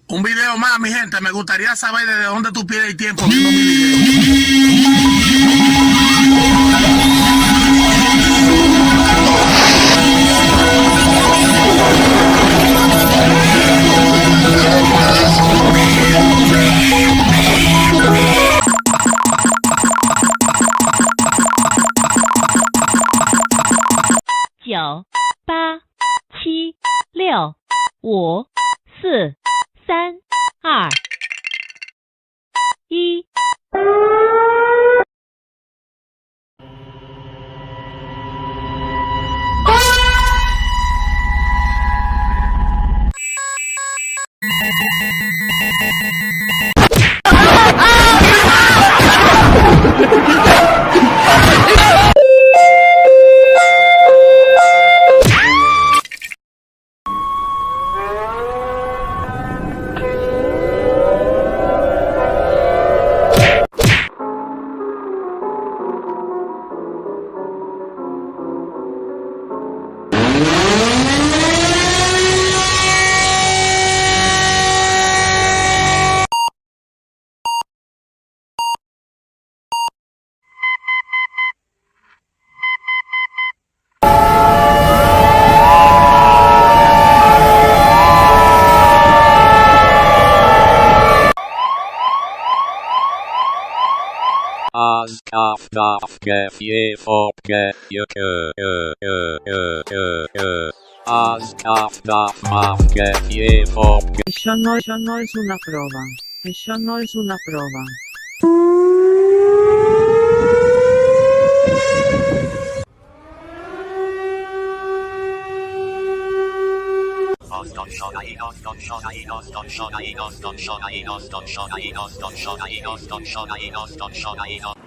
Un video más, mi gente. Me gustaría saber desde dónde tú pierdes tiempo viendo mi video.九八七六五四三二一。Això no és una prova. Això no és una prova. Don't